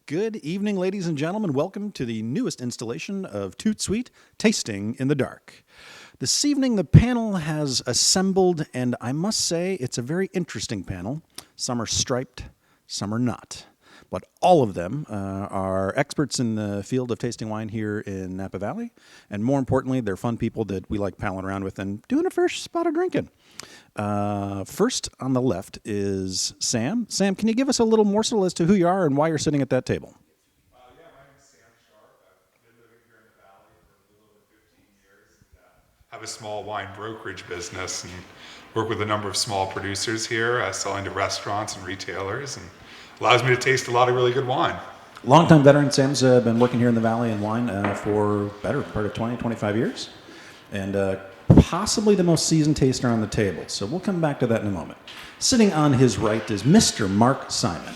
Good evening, ladies and gentlemen. Welcome to the newest installation of ToutSuite, Tasting in the Dark. This evening, the panel has assembled, and I must say it's a very interesting panel. Some are striped, some are not. But all of them are experts in the field of tasting wine here in Napa Valley. And more importantly, they're fun people that we like palling around with and doing a first spot of drinking. First on the left is Sam. Sam, can you give us a little morsel as to who you are and why you're sitting at that table? My name is Sam Sharp. I've been living here in the Valley for a little over 15 years. And, have a small wine brokerage business and work with a number of small producers here, selling to restaurants and retailers, and allows me to taste a lot of really good wine. Longtime veteran. Sam's been working here in the Valley in wine for better part of 20, 25 years. And possibly the most seasoned taster on the table. So we'll come back to that in a moment. Sitting on his right is Mr. Mark Simon,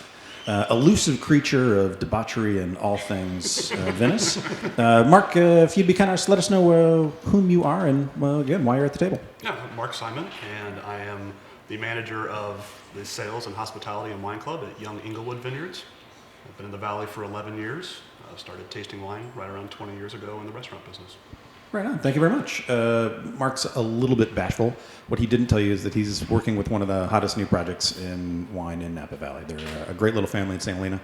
elusive creature of debauchery and all things Venice. Mark, if you'd be kind enough to let us know whom you are and, again, why you're at the table. Yeah, I'm Mark Simon, and I am the manager of the sales and hospitality and wine club at Young Inglewood Vineyards. I've been in the Valley for 11 years. Started tasting wine right around 20 years ago in the restaurant business. Right on. Thank you very much. Mark's a little bit bashful. What he didn't tell you is that he's working with one of the hottest new projects in wine in Napa Valley. They're a great little family in St. Helena.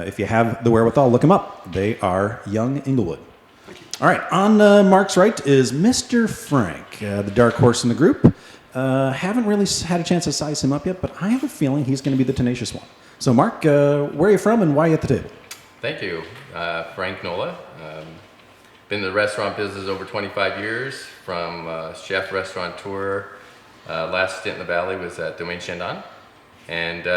If you have the wherewithal, look them up. They are Young Inglewood. Thank you. All right. On Mark's right is Mr. Frank, the dark horse in the group. Haven't really had a chance to size him up yet, but I have a feeling he's going to be the tenacious one. So, Mark, where are you from and why are you at the table? Thank you. Frank Nola. Been in the restaurant business over 25 years, from chef, restaurateur. Last stint in the Valley was at Domaine Chandon. And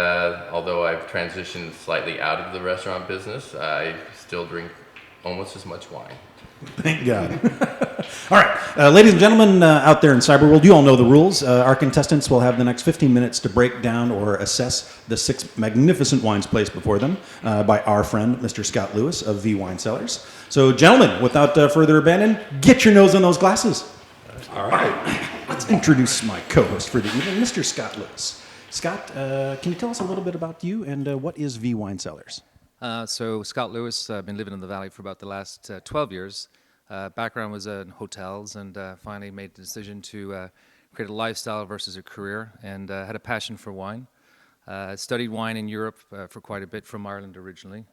although I've transitioned slightly out of the restaurant business, I still drink almost as much wine. Thank God. All right, ladies and gentlemen out there in cyber world, you all know the rules. Our contestants will have the next 15 minutes to break down or assess the 6 magnificent wines placed before them by our friend, Mr. Scott Lewis of V Wine Cellars. So, gentlemen, without further abandon, get your nose on those glasses. All right. Let's introduce my co-host for the evening, Mr. Scott Lewis. Scott, can you tell us a little bit about you and what is V Wine Cellars? So Scott Lewis, I've been living in the Valley for about the last 12 years. Background was in hotels, and finally made the decision to create a lifestyle versus a career, and had a passion for wine. Studied wine in Europe for quite a bit, from Ireland originally.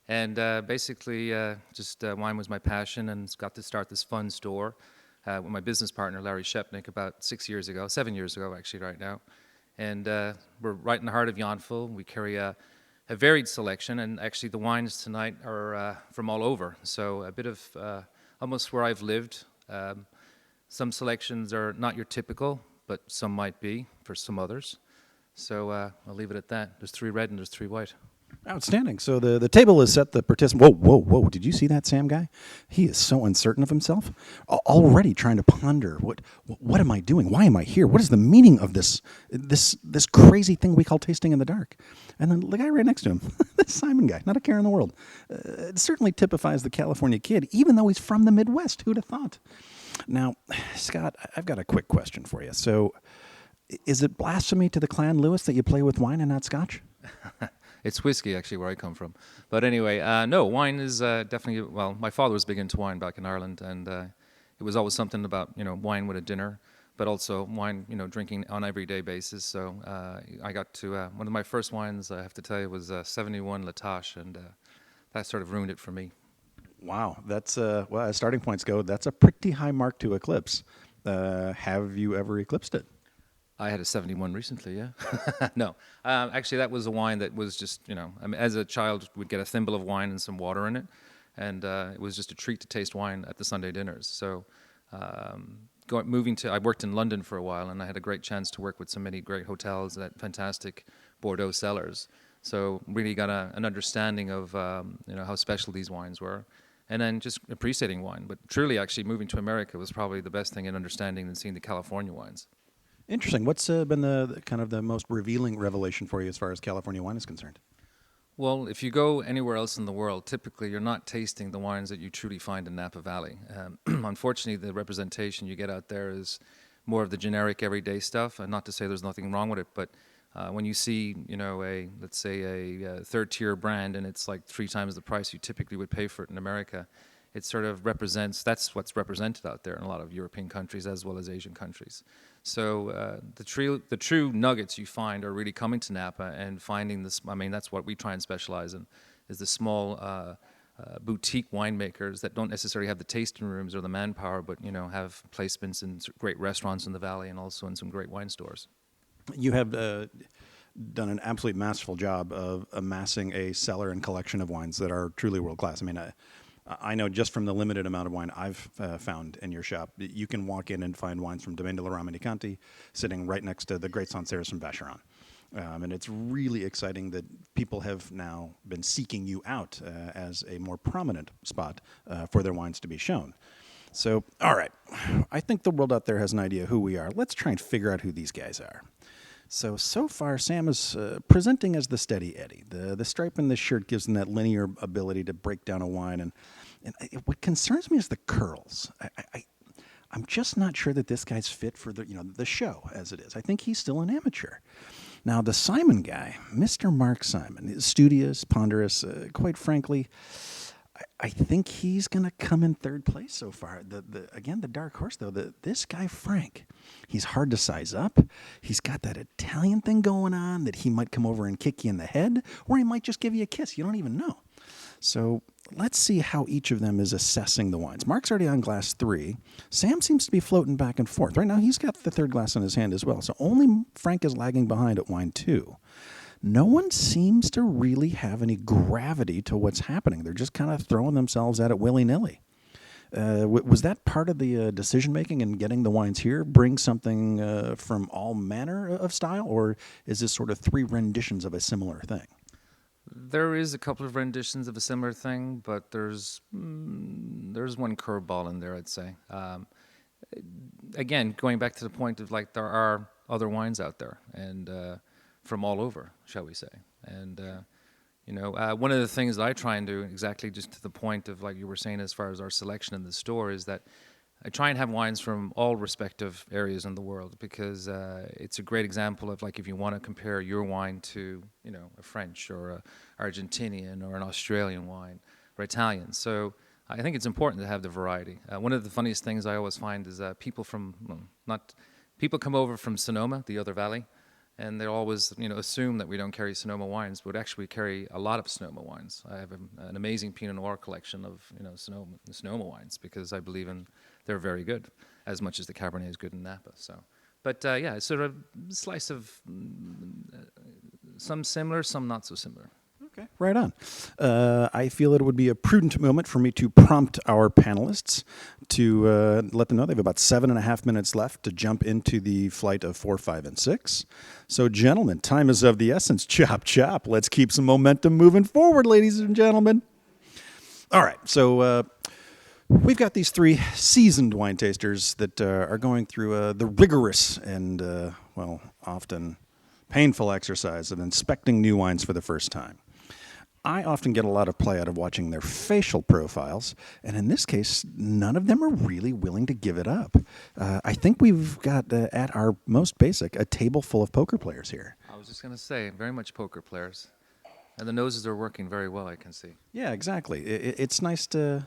And basically, wine was my passion, and got to start this fun store with my business partner, Larry Shepnick, about 7 years ago actually right now. And we're right in the heart of Yountville. We carry a varied selection, and actually the wines tonight are from all over. So a bit of almost where I've lived. Some selections are not your typical, but some might be for some others. So I'll leave it at that. There's 3 red and there's 3 white. Outstanding. So the table is set. The participant. Whoa! Did you see that, Sam guy? He is so uncertain of himself. Already trying to ponder what am I doing? Why am I here? What is the meaning of this crazy thing we call tasting in the dark? And then the guy right next to him, this Simon guy, not a care in the world. It certainly typifies the California kid, even though he's from the Midwest. Who'd have thought? Now, Scott, I've got a quick question for you. So, is it blasphemy to the clan Lewis that you play with wine and not scotch? It's whiskey, actually, where I come from. But anyway, no, wine is definitely, well, my father was big into wine back in Ireland, and it was always something about, wine with a dinner, but also wine, drinking on an everyday basis. So I got to, one of my first wines, I have to tell you, was 71 Latache, and that sort of ruined it for me. Wow, that's, well, as starting points go, that's a pretty high mark to eclipse. Have you ever eclipsed it? I had a 71 recently, yeah. No, actually that was a wine that was just, as a child would get a thimble of wine and some water in it, and it was just a treat to taste wine at the Sunday dinners. So I worked in London for a while, and I had a great chance to work with so many great hotels at fantastic Bordeaux cellars. So really got an understanding of, how special these wines were. And then just appreciating wine. But truly, actually, moving to America was probably the best thing in understanding than seeing the California wines. Interesting. What's been the kind of the most revealing revelation for you as far as California wine is concerned? Well, if you go anywhere else in the world, typically you're not tasting the wines that you truly find in Napa Valley. Unfortunately, the representation you get out there is more of the generic everyday stuff. And not to say there's nothing wrong with it, but When you see, let's say a third-tier brand, and it's like 3 times the price you typically would pay for it in America, it sort of represents, that's what's represented out there in a lot of European countries as well as Asian countries. So the true nuggets you find are really coming to Napa and finding this. I mean, that's what we try and specialize in, is the small boutique winemakers that don't necessarily have the tasting rooms or the manpower, but have placements in great restaurants in the valley and also in some great wine stores. You have done an absolutely masterful job of amassing a cellar and collection of wines that are truly world class. I mean, I know just from the limited amount of wine I've found in your shop, you can walk in and find wines from Domaine de la Romanée-Conti sitting right next to the great Sancerres from Vacheron. And it's really exciting that people have now been seeking you out as a more prominent spot for their wines to be shown. So, all right, I think the world out there has an idea who we are. Let's try and figure out who these guys are. So far, Sam is presenting as the steady Eddie. The stripe in this shirt gives him that linear ability to break down a wine. And what concerns me is the curls. I'm just not sure that this guy's fit for the show as it is. I think he's still an amateur. Now, the Simon guy, Mr. Mark Simon, is studious, ponderous, quite frankly. I think he's going to come in third place so far. Again, the dark horse, though, this guy, Frank, he's hard to size up. He's got that Italian thing going on that he might come over and kick you in the head, or he might just give you a kiss. You don't even know. So let's see how each of them is assessing the wines. Mark's already on glass 3. Sam seems to be floating back and forth. Right now, he's got the third glass in his hand as well. So only Frank is lagging behind at wine 2. No one seems to really have any gravity to what's happening. They're just kind of throwing themselves at it willy-nilly. Was that part of the decision-making in getting the wines here? Bring something from all manner of style? Or is this sort of 3 renditions of a similar thing? There is a couple of renditions of a similar thing, but there's one curveball in there, I'd say. Again, going back to the point of there are other wines out there, and from all over, shall we say. And, one of the things that I try and do, exactly just to the point of, like you were saying, as far as our selection in the store, is that I try and have wines from all respective areas in the world, because it's a great example of, if you want to compare your wine to, a French or a Argentinian or an Australian wine or Italian. So I think it's important to have the variety. One of the funniest things I always find is people come over from Sonoma, the other valley, and they always, assume that we don't carry Sonoma wines, but actually carry a lot of Sonoma wines. I have an amazing Pinot Noir collection of, Sonoma wines, because I believe they're very good, as much as the Cabernet is good in Napa. So, but yeah, it's sort of a slice of some similar, some not so similar. Okay, right on. I feel it would be a prudent moment for me to prompt our panelists to let them know they have about 7.5 minutes left to jump into the flight of 4, 5, and 6. So, gentlemen, time is of the essence. Chop, chop. Let's keep some momentum moving forward, ladies and gentlemen. All right, so we've got these 3 seasoned wine tasters that are going through the rigorous and, often painful exercise of inspecting new wines for the first time. I often get a lot of play out of watching their facial profiles, and in this case, none of them are really willing to give it up. I think we've got, at our most basic, a table full of poker players here. I was just going to say, very much poker players. And the noses are working very well, I can see. Yeah, exactly. It's nice to,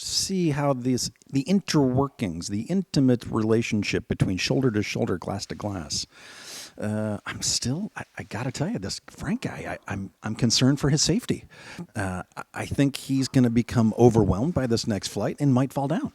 see how the interworkings, the intimate relationship between shoulder to shoulder, glass to glass. I'm still, I gotta tell you, this Frank guy, I'm concerned for his safety. I think he's going to become overwhelmed by this next flight and might fall down.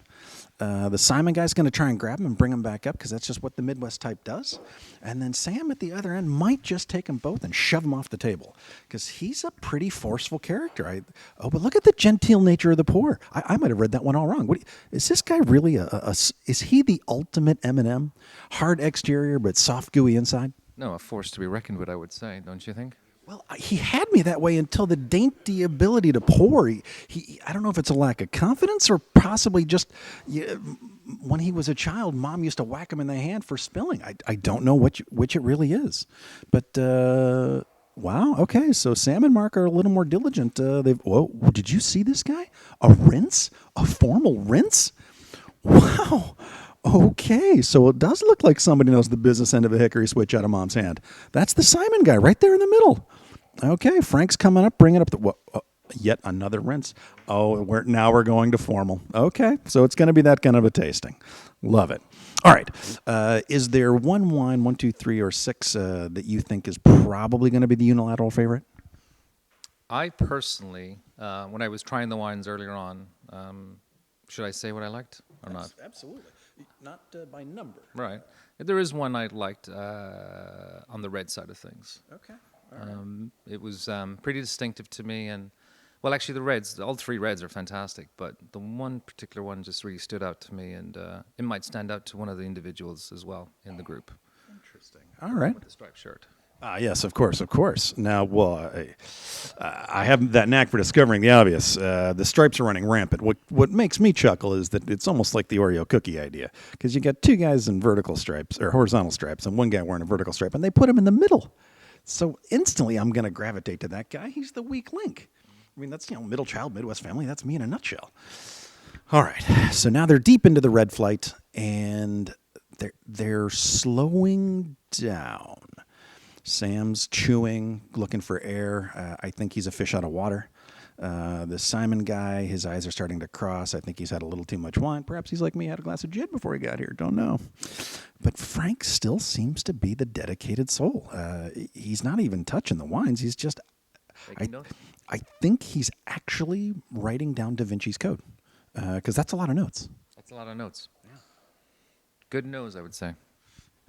The Simon guy's going to try and grab him and bring him back up, because that's just what the Midwest type does. And then Sam at the other end might just take them both and shove them off the table, because he's a pretty forceful character. But look at the genteel nature of the pour. I might have read that one all wrong. Is this guy really is he the ultimate M&M? Hard exterior, but soft, gooey inside? No, a force to be reckoned with, I would say, don't you think? Well, he had me that way until the dainty ability to pour. I don't know if it's a lack of confidence or possibly just when he was a child, Mom used to whack him in the hand for spilling. I don't know which it really is. But, wow, okay, so Sam and Mark are a little more diligent. Whoa, did you see this guy? A rinse? A formal rinse? Wow. Okay, so it does look like somebody knows the business end of a hickory switch out of mom's hand. That's the Simon guy right there in the middle. Okay, Frank's coming up, bringing up yet another rinse. Oh, now we're going to formal. Okay, so it's going to be that kind of a tasting. Love it. All right, is there one wine, 1, 2, 3, or 6 that you think is probably going to be the unilateral favorite? I personally, when I was trying the wines earlier on, should I say what I liked or not? Absolutely. Not by number. Right. There is one I liked on the red side of things. Okay. It was pretty distinctive to me, and well, actually, the reds, all 3 reds are fantastic, but the one particular one just really stood out to me, and it might stand out to one of the individuals as well in the group. Interesting. All right. With the striped shirt. Yes, of course, of course. Now, well, I have that knack for discovering the obvious. The stripes are running rampant. What makes me chuckle is that it's almost like the Oreo cookie idea, because you got 2 guys in vertical stripes or horizontal stripes, and one guy wearing a vertical stripe, and they put him in the middle. So instantly, I'm going to gravitate to that guy. He's the weak link. I mean, that's middle child, Midwest family. That's me in a nutshell. All right, so now they're deep into the red flight, and they're slowing down. Sam's chewing, looking for air. I think he's a fish out of water. The Simon guy, his eyes are starting to cross. I think he's had a little too much wine. Perhaps he's like me, had a glass of gin before he got here. Don't know. But Frank still seems to be the dedicated soul. He's not even touching the wines. He's just... I think he's actually writing down Da Vinci's Code, because that's a lot of notes. That's a lot of notes. Yeah. Good nose, I would say.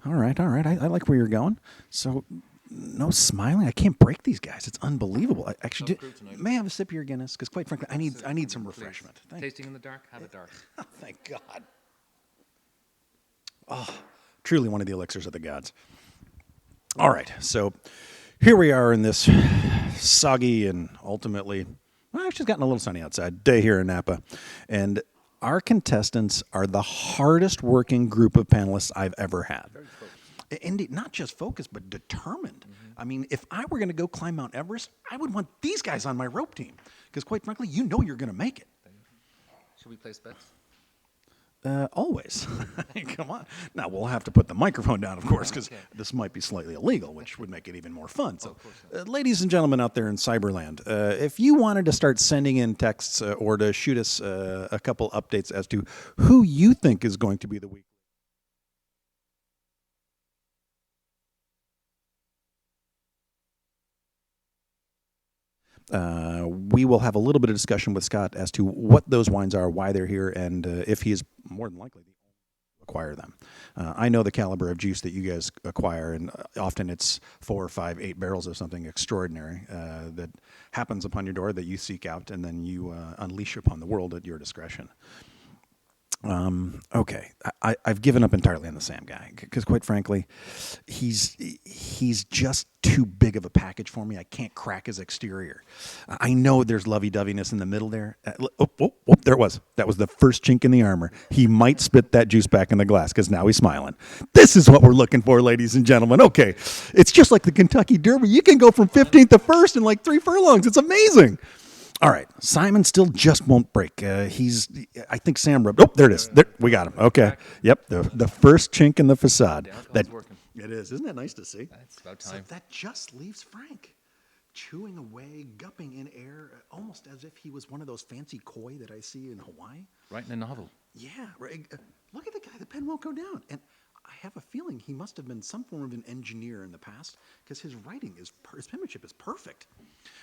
All right. I like where you're going. So, no smiling. I can't break these guys. It's unbelievable. I actually may I have a sip of your Guinness? Because quite frankly, I need some refreshment. Tasting in the dark, have a dark. Thank God. Oh, truly one of the elixirs of the gods. All right. So here we are in this soggy and ultimately, well, it's just gotten a little sunny outside day here in Napa, and our contestants are the hardest working group of panelists I've ever had. Indeed, not just focused, but determined. Mm-hmm. I mean, if I were going to go climb Mount Everest, I would want these guys on my rope team, because quite frankly, you're going to make it. Should we place bets? Always. Come on. Now, we'll have to put the microphone down, of course, because this might be slightly illegal, which would make it even more fun. So, ladies and gentlemen out there in Cyberland, if you wanted to start sending in texts or to shoot us a couple updates as to who you think is going to be the week. We will have a little bit of discussion with Scott as to what those wines are, why they're here, and if he is more than likely to acquire them. I know the caliber of juice that you guys acquire, and often it's 4 or 5, 8 barrels of something extraordinary that happens upon your door that you seek out and then you unleash upon the world at your discretion. Okay, I've given up entirely on the Sam guy because, quite frankly, he's just too big of a package for me. I can't crack his exterior. I know there's lovey-doveyness in the middle there. There it was. That was the first chink in the armor. He might spit that juice back in the glass because now he's smiling. This is what we're looking for, ladies and gentlemen. Okay, it's just like the Kentucky Derby. You can go from 15th to 1st in like 3 furlongs. It's amazing. All right, Simon still just won't break. I think Sam rubbed. Oh, there it is. There, we got him. Okay. Yep. The first chink in the facade. That working. It is. Isn't that nice to see? That's about time. So that just leaves Frank chewing away, gupping in air, almost as if he was one of those fancy koi that I see in Hawaii. Writing a novel. Yeah. Right. Look at the guy. The pen won't go down. And I have a feeling he must have been some form of an engineer in the past because his writing his penmanship is perfect.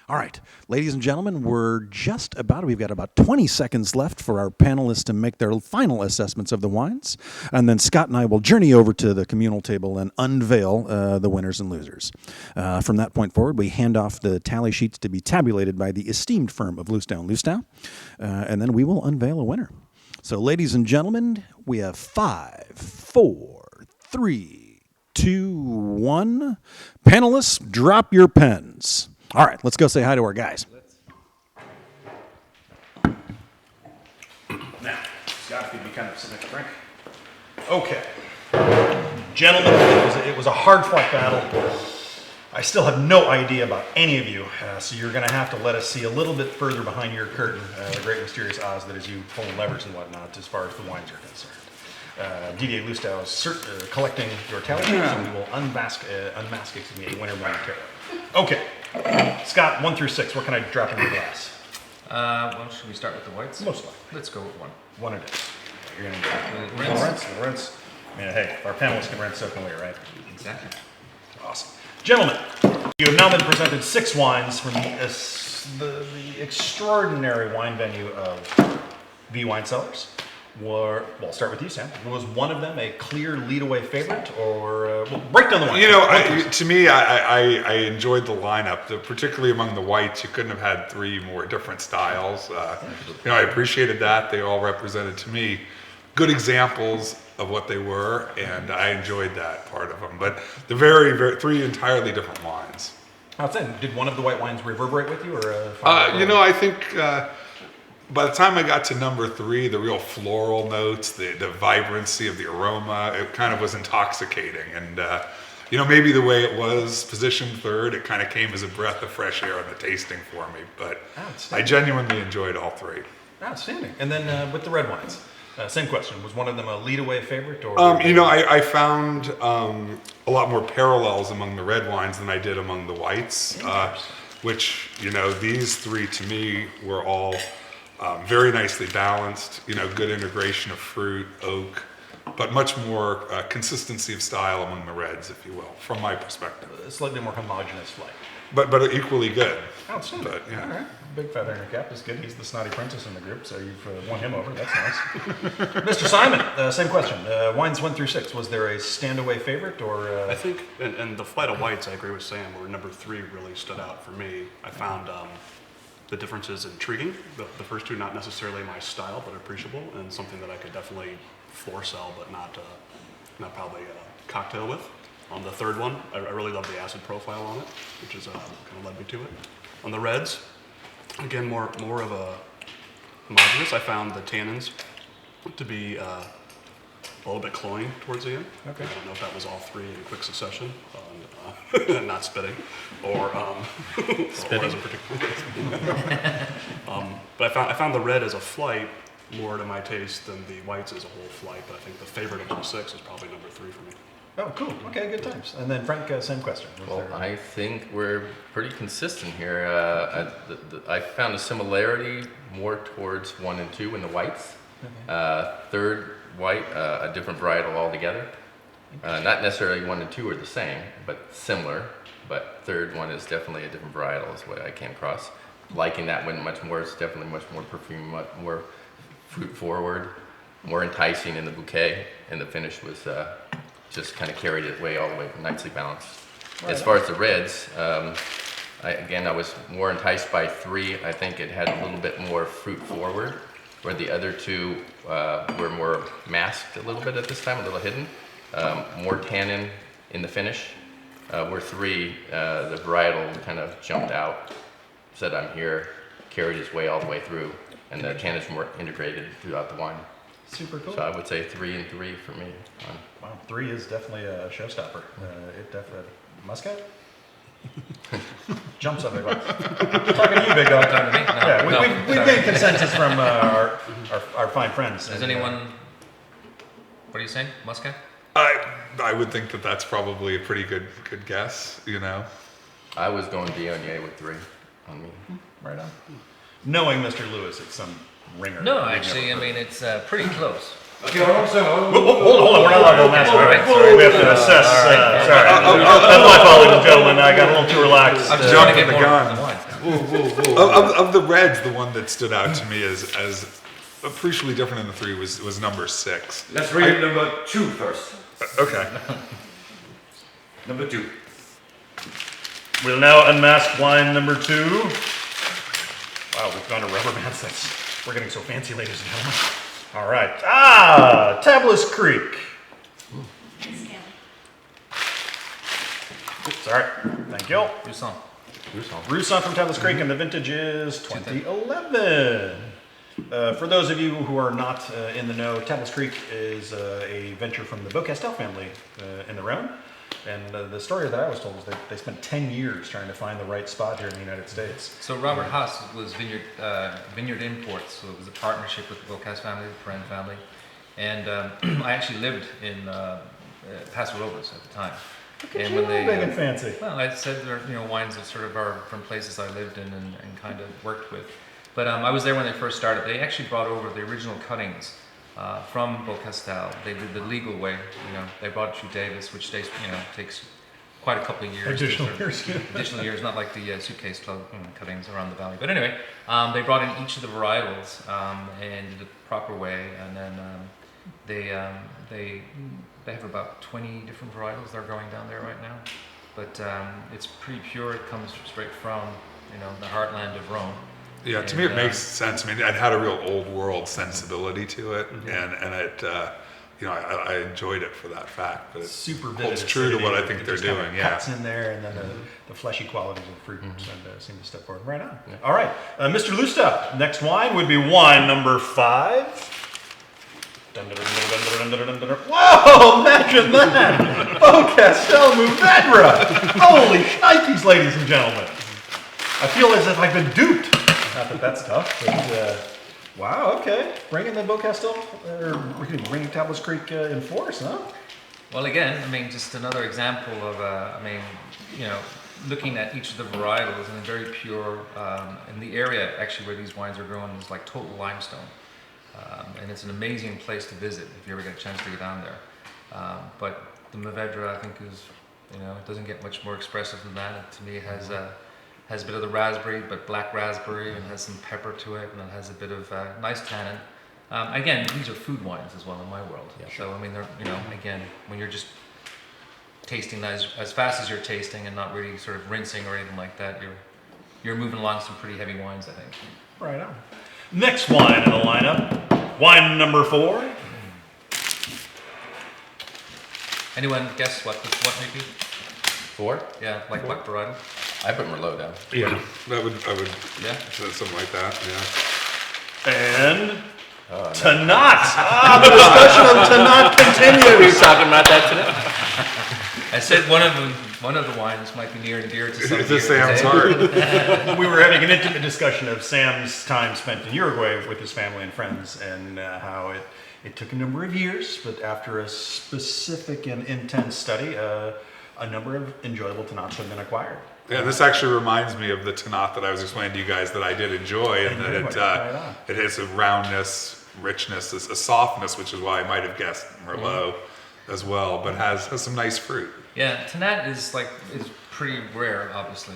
All right, ladies and gentlemen, we've got about 20 seconds left for our panelists to make their final assessments of the wines. And then Scott and I will journey over to the communal table and unveil the winners and losers. From that point forward, we hand off the tally sheets to be tabulated by the esteemed firm of Loosedown, and then we will unveil a winner. So, ladies and gentlemen, we have 5, 4, 3, 2, 1. Panelists, drop your pens. All right, let's go say hi to our guys. Now, Scott, could be kind of sitting next to Frank. Okay. Gentlemen, it was a hard-fought battle. I still have no idea about any of you, so you're going to have to let us see a little bit further behind your curtain, the great mysterious Oz that is you pulling levers and whatnot as far as the wines are concerned. Didier Lustau's collecting your talent, so we will unmask a winner momentarily. Okay, Scott, 1 through 6. What can I drop in your glass? Well, should we start with the whites? Most likely. Let's go with 1. 1 it is. You're gonna Rinse. rinse. I mean, hey, if our panelists can rinse, so can we, right? Exactly. Awesome. Gentlemen, you have now been presented 6 wines from the extraordinary wine venue of the Wine Cellars. Well, I'll start with you, Sam. Was one of them a clear lead-away favorite, or break down the wine? You know, to me, I enjoyed the lineup, particularly among the whites. You couldn't have had 3 more different styles. I appreciated that. They all represented, to me, good examples of what they were, and I enjoyed that part of them. But the very 3 entirely different wines. Outstanding. Did one of the white wines reverberate with you, or? I think by the time I got to number 3, the real floral notes, the vibrancy of the aroma, it kind of was intoxicating. And, maybe the way it was positioned 3rd, it kind of came as a breath of fresh air on the tasting for me. But I genuinely enjoyed all 3. Outstanding. And then with the red wines, same question. Was one of them a lead-away favorite? Or I found a lot more parallels among the red wines than I did among the whites, which, these 3 to me were all very nicely balanced, good integration of fruit, oak, but much more consistency of style among the reds, if you will, from my perspective. A slightly more homogenous flight. But equally good. Outstanding. But, yeah. All right. Big feather in your cap is good. He's the snotty princess in the group, so you've won him over. That's nice. Mr. Simon, same question. Wines 1 through 6. Was there a stand-away favorite, or? I think, in the flight of whites, I agree with Sam, where number 3 really stood out for me. I found the differences intriguing. The first 2 not necessarily my style, but appreciable, and something that I could definitely floor sell, but not probably cocktail with. On the 3rd one, I really love the acid profile on it, which is kind of led me to it. On the reds, again, more of a homogeneous. I found the tannins to be a little bit cloying towards the end. Okay. I don't know if that was all 3 in quick succession, not spitting, or spitting. Or but I found the red as a flight more to my taste than the whites as a whole flight. But I think the favorite of the 6 is probably number 3 for me. Oh, cool. Okay, good times. And then Frank, same question. Well, I think we're pretty consistent here. I found a similarity more towards 1 and 2 in the whites. Okay. 3rd white, a different varietal altogether. Not necessarily 1 and 2 are the same, but similar. But 3rd one is definitely a different varietal is what I came across. Liking that one much more. It's definitely much more perfume, much more fruit forward, more enticing in the bouquet, and the finish was just kind of carried it all the way, nicely balanced. Right. As far as the reds, I was more enticed by 3. I think it had a little bit more fruit forward, where the other 2 were more masked a little bit at this time, a little hidden. More tannin in the finish, where 3, the varietal kind of jumped out, said I'm here, carried its way all the way through, and the tannins were more integrated throughout the wine. Super cool. So I would say 3 and 3 for me. Wow, 3 is definitely a showstopper. It definitely Muscat jumps up. Talking to you, big dog. Talking to me? No, yeah, we've gained consensus from our fine friends. Does anyone? What are you saying, Muscat? I would think that that's probably a pretty good guess. I was going Viognier with 3 on me. Right on. Knowing Mr. Lewis, it's some ringer. No, actually, I mean it's pretty close. Hold on, we're not allowed to go master. We have to assess. Sorry, that's my fault, ladies and gentlemen. I got a little too relaxed. I'm just trying to get the gun. Of the reds, the one that stood out to me as appreciably different than the 3 was number 6. Let's read number 2 first. Okay. Number 2. We'll now unmask wine number 2. Wow, we've gone to rubber bands. We're getting so fancy, ladies and gentlemen. All right. Tablas Creek. Sorry. Thank you. Roussan from Tablas Creek, and the vintage is 2011. For those of you who are not in the know, Tablas Creek is a venture from the Beaucastel family in the Rhone. And the story that I was told was that they spent 10 years trying to find the right spot here in the United States. So Robert Haas was Vineyard Imports, so it was a partnership with the Bocas family, the Perrin family, And I actually lived in Paso Robles at the time. And Big and fancy. well, I said there are wines that sort of are from places I lived in and kind of worked with. But I was there when they first started. They actually brought over the original cuttings from Beaucastel. They did the legal way. They brought it through Davis, which takes quite a couple of years. Additional years, not like the suitcase cuttings around the valley. But anyway, they brought in each of the varietals and did it the proper way, and then they have about 20 different varietals they're growing down there right now. But it's pretty pure. It comes straight from the heartland of Rome. Yeah, to me it makes sense. I mean, it had a real old world sensibility to it, and it, I enjoyed it for that fact. But it Super vivid. holds true to what I think It they're just kind of doing. Yeah. cuts in there, and then the fleshy qualities of the fruit seem to step forward. Right on. Yeah. All right, Mr. Lusta. Next wine would be wine number 5. Whoa! Imagine that! Beaucastel Mourvedre! Holy shnikes, ladies and gentlemen! I feel as if I've been duped. Not that that's tough, but wow, okay. Bringing the Beaucastel, bringing Tablets Creek in force, huh? Well, again, just another example of, looking at each of the varietals and very pure. In the area, actually, where these wines are grown is like total limestone. And it's an amazing place to visit if you ever get a chance to get down there. But the Mourvedre, I think, is, it doesn't get much more expressive than that. To me, it has a bit of the raspberry, but black raspberry, and has some pepper to it, and it has a bit of nice tannin. Again, these are food wines as well in my world. Yeah, sure. So, they're, again, when you're just tasting that as fast as you're tasting and not really sort of rinsing or anything like that, you're moving along some pretty heavy wines, I think. Right on. Next wine in the lineup, wine number 4. Anyone guess what may be? 4? Yeah, like what variety? I put Merlot down. Yeah, I would. Yeah, Something like that. Yeah. And Tannat. The discussion of Tannat continues. We were talking about that today. I said one of the wines might be near and dear to some It's of you just Sam's today. heart. We were having an intimate discussion of Sam's time spent in Uruguay with his family and friends, and how it took a number of years, but after a specific and intense study, a number of enjoyable Tannats have been acquired. Yeah, this actually reminds me of the Tannat that I was explaining to you guys that I did enjoy, and that it has a roundness, richness, a softness, which is why I might have guessed Merlot as well, but has some nice fruit. Yeah, Tannat is pretty rare, obviously.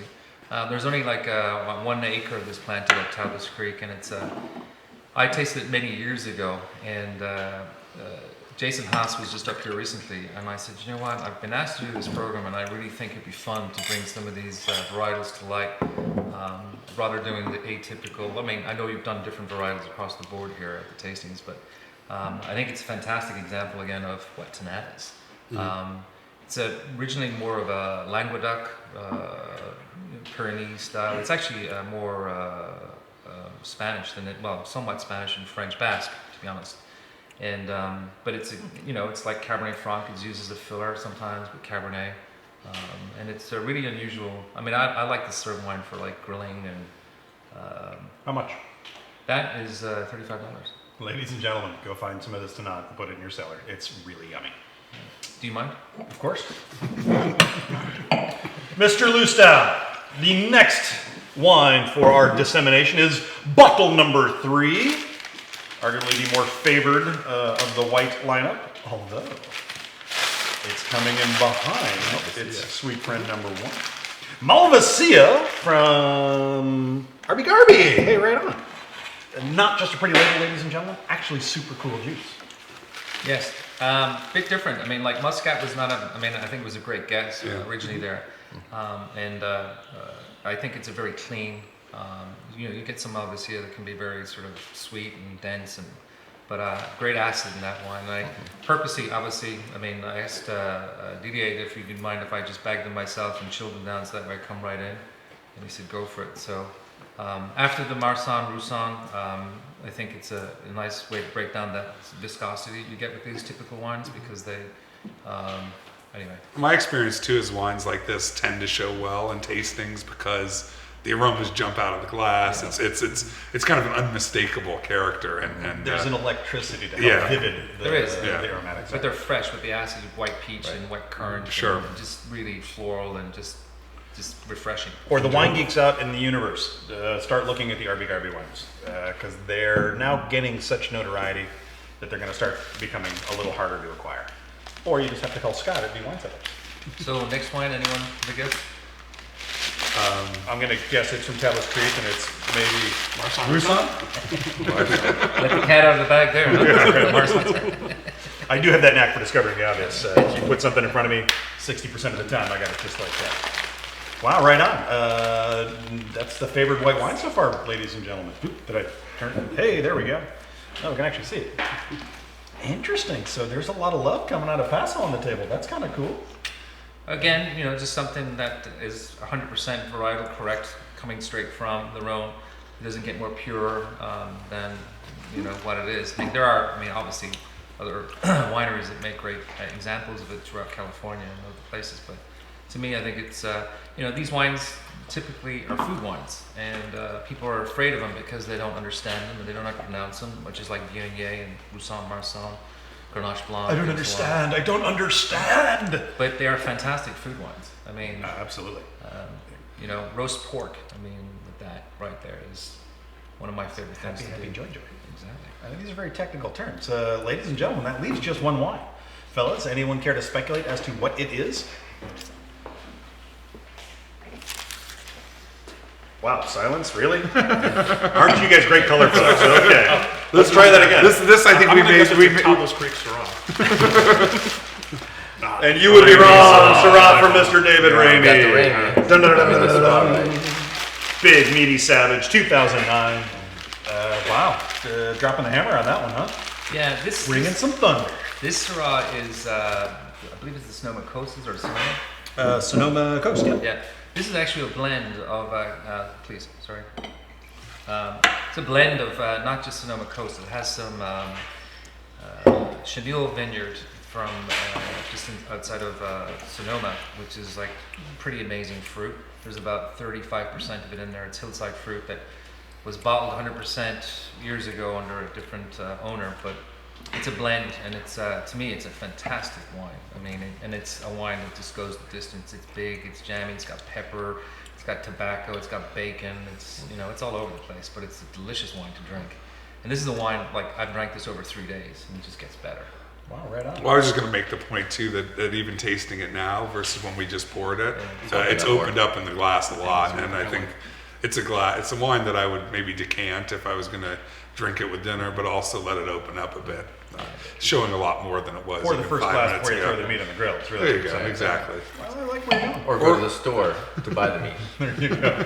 There's only like 1 acre of this planted at Tablets Creek, and it's I tasted it many years ago, and Jason Haas was just up here recently, and I said, you know what, I've been asked to do this program, and I really think it'd be fun to bring some of these varietals to light, rather doing the atypical. I know you've done different varietals across the board here at the tastings, but I think it's a fantastic example again of what Tannat is. It's originally more of a Languedoc, Pyrenees style. It's actually more Spanish than somewhat Spanish and French Basque, to be honest. And but it's it's like Cabernet Franc. It's used as a filler sometimes with Cabernet, and it's a really unusual. I like this sort of wine for like grilling and. How much? That is $35. Ladies and gentlemen, go find some of this Tannat and put it in your cellar. It's really yummy. Do you mind? Of course. Mr. Lustow, the next wine for our dissemination is bottle number 3. Arguably the more favored of the white lineup, although it's coming in behind its sweet friend number 1. Malvasia from Arby Garby. Hey, right on. Not just a pretty label, ladies and gentlemen, actually super cool juice. Yes, bit different. Like Muscat was not I think it was a great guess originally there, and I think it's a very clean. You get some Malvasia that can be very sort of sweet and dense, but great acid in that wine. And I purposely, obviously, I asked Didier if he'd mind if I just bagged them myself and chilled them down so that way I come right in, and he said go for it. So after the Marsanne Roussanne, I think it's a nice way to break down that viscosity you get with these typical wines because they. Anyway. My experience too is wines like this tend to show well in tastings because the aromas jump out of the glass. It's kind of an unmistakable character, and There's an electricity to help Yeah. vivid There is. the aromatics. But they're fresh with the acid of white peach and white currant. Sure. And just really floral and just refreshing. Or the wine geeks out in the universe, start looking at the RB Garby wines, because they're now getting such notoriety that they're going to start becoming a little harder to acquire. Or you just have to call Scott at B Wine Setups. So next wine, anyone have a guess? I'm going to guess it's from Tavis Creek, and it's maybe Roussan? Let the cat out of the bag there. I do have that knack for discovering the obvious. If you put something in front of me, 60% of the time I got it just like that. Wow, right on. That's the favored white wine so far, ladies and gentlemen. Oop, did I turn? Hey, there we go. Oh, we can actually see it. Interesting. So there's a lot of love coming out of Paso on the table. That's kind of cool. Again, just something that is 100% varietal correct, coming straight from the Rhone. It doesn't get more pure than what it is. There are, obviously, other wineries that make great examples of it throughout California and other places. But to me, I think it's these wines typically are food wines, and people are afraid of them because they don't understand them and they don't know how to pronounce them, which is like Viognier and Roussan Marsan. Grenache Blanc. I don't understand. I don't understand. But they are fantastic food wines. Absolutely. Roast pork. With that right there is one of my favorite things to do. Joy. Exactly. I think these are very technical terms. Ladies and gentlemen, that leaves just one wine. Fellas, anyone care to speculate as to what it is? Wow, silence? Really? Aren't you guys great color folks? Okay. Let's try that again. This I think I'm we gonna made. guess We it's a made Tavis Creek Syrah. And you would be wrong. Syrah from Mr. David Got the Ramey. ring. Dun, dun, dun, dun, That's dun, wrong, dun. right? Big Meaty Savage, 2009. Wow, dropping the hammer on that one, huh? Yeah, this Bringing some thunder. This Syrah is, I believe it's the Sonoma Coastas or Sonoma. Sonoma Coast, yeah. Yeah, this is actually a blend of. Please, sorry. It's a blend of not just Sonoma Coast. It has some Chenille Vineyard from just outside of Sonoma, which is like pretty amazing fruit. There's about 35% of it in there. It's hillside fruit that was bottled 100% years ago under a different owner, but it's a blend, and it's to me it's a fantastic wine. And it's a wine that just goes the distance. It's big, it's jammy, it's got pepper, it's got tobacco, it's got bacon. It's it's all over the place, but it's a delicious wine to drink. And this is a wine I've drank this over 3 days, and it just gets better. Wow, right on. Well, I was just going to make the point too that even tasting it now versus when we just poured it, it's opened up in the glass a lot, and I think it's a wine that I would maybe decant if I was going to drink it with dinner, but also let it open up a bit, showing a lot more than it was. Pour the even first 5 glass minutes before you ago. throw the meat on the grill. It's really There you go, exciting. exactly. Well, I like where you're going. Or go to the store to buy the meat. There you go.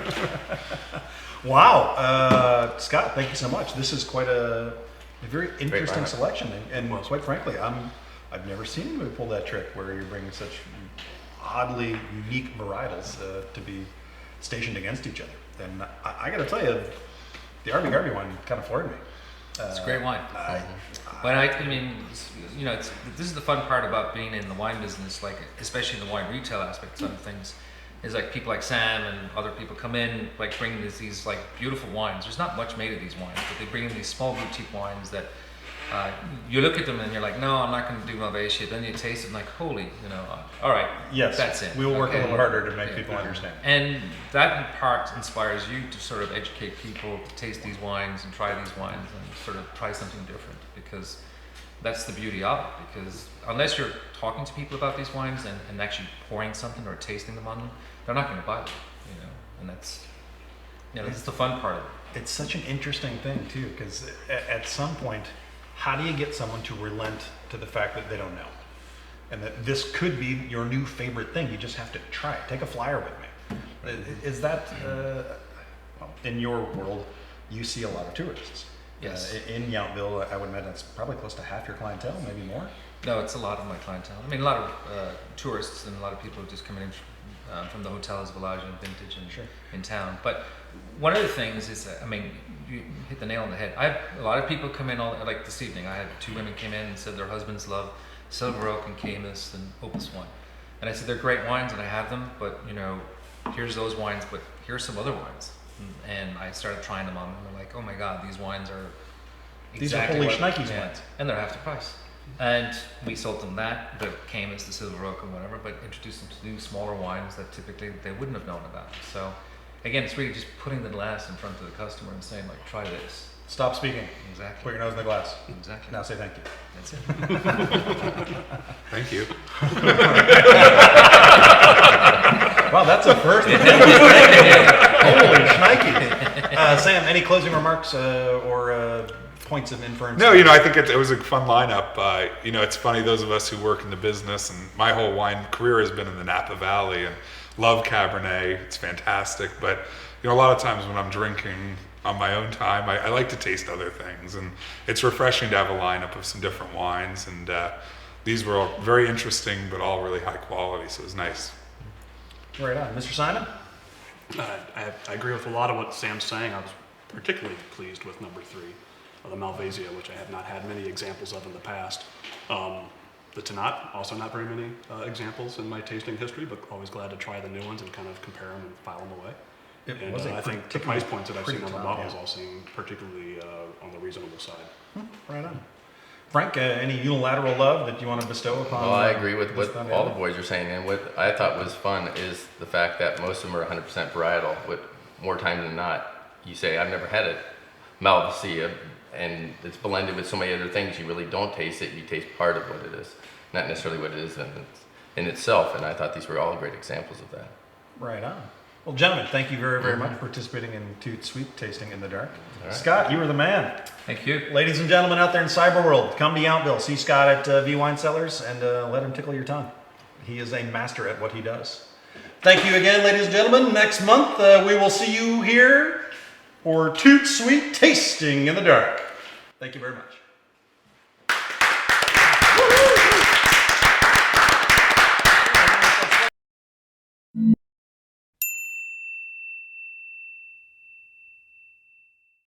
Wow, Scott, thank you so much. This is quite a very interesting lineup. selection, and quite frankly, I've never seen anybody pull that trick where you're bringing such oddly unique varietals to be stationed against each other. And I got to tell you, the RB Garby one kind of floored me. It's a great wine. This is the fun part about being in the wine business, especially in the wine retail aspect of things, is people like Sam and other people come in, bringing these beautiful wines. There's not much made of these wines, but they bring in these small boutique wines that you look at them and you're like, no, I'm not going to do Malvasia. Then you taste it and holy, all right, Yes, that's it. we will work a Okay. little harder to make people understand. And that in part inspires you to sort of educate people to taste these wines and try these wines and sort of try something different, because that's the beauty of it. Because unless you're talking to people about these wines and actually pouring something or tasting them on them, they're not going to buy them, and that's, that's the fun part of it. It's such an interesting thing too, because at some point, how do you get someone to relent to the fact that they don't know? And that this could be your new favorite thing. You just have to try it. Take a flyer with me. Is that, in your world, you see a lot of tourists? Yes. In Yountville, I would imagine it's probably close to half your clientele, maybe more. No, it's a lot of my clientele. A lot of tourists and a lot of people just coming in from the hotels, Village and Vintage and in town. But one of the things is, you hit the nail on the head. I have a lot of people come in, like this evening, I had 2 women came in and said their husbands love Silver Oak and Camus and Opus One. And I said, they're great wines and I have them, but here's those wines, but here's some other wines. And I started trying them on, and they're like, oh my God, these wines are These are holy shnikes wines. And they're half the price. And we sold them that came as the Silver Oak and whatever, but introduced them to new, smaller wines that typically they wouldn't have known about. So again, it's really just putting the glass in front of the customer and saying, like, try this. Stop speaking. Exactly. Put your nose in the glass. Exactly. Now say thank you. That's it. Thank you. Wow, that's a first. Holy shnikes. Sam, any closing remarks or points of inference? No, I think it was a fun lineup. It's funny, those of us who work in the business, and my whole wine career has been in the Napa Valley, and love Cabernet. It's fantastic. But, a lot of times when I'm drinking on my own time, I like to taste other things. And it's refreshing to have a lineup of some different wines. And these were all very interesting, but all really high quality. So it was nice. Right on. Mr. Simon? I agree with a lot of what Sam's saying. I was particularly pleased with number 3, the Malvasia, which I have not had many examples of in the past. The Tannat, also not very many examples in my tasting history, but always glad to try the new ones and kind of compare them and file them away. I think the price points that I've seen on the bottles all seem particularly on the reasonable side. Right on. Frank, any unilateral love that you want to bestow upon? Well, I agree with what all the boys are saying, and what I thought was fun is the fact that most of them are 100% varietal. With more time than not, you say, I've never had it, Malvasia, and it's blended with so many other things. You really don't taste it. You taste part of what it is, not necessarily what it is in itself. And I thought these were all great examples of that. Right on. Well, gentlemen, thank you very, very much for participating in ToutSuite Tasting in the Dark. Right. Scott, you were the man. Thank you. Ladies and gentlemen out there in cyber world, come to Yountville, see Scott at V Wine Cellars, and let him tickle your tongue. He is a master at what he does. Thank you again, ladies and gentlemen. Next month, we will see you here for ToutSuite Tasting in the Dark. Thank you very much.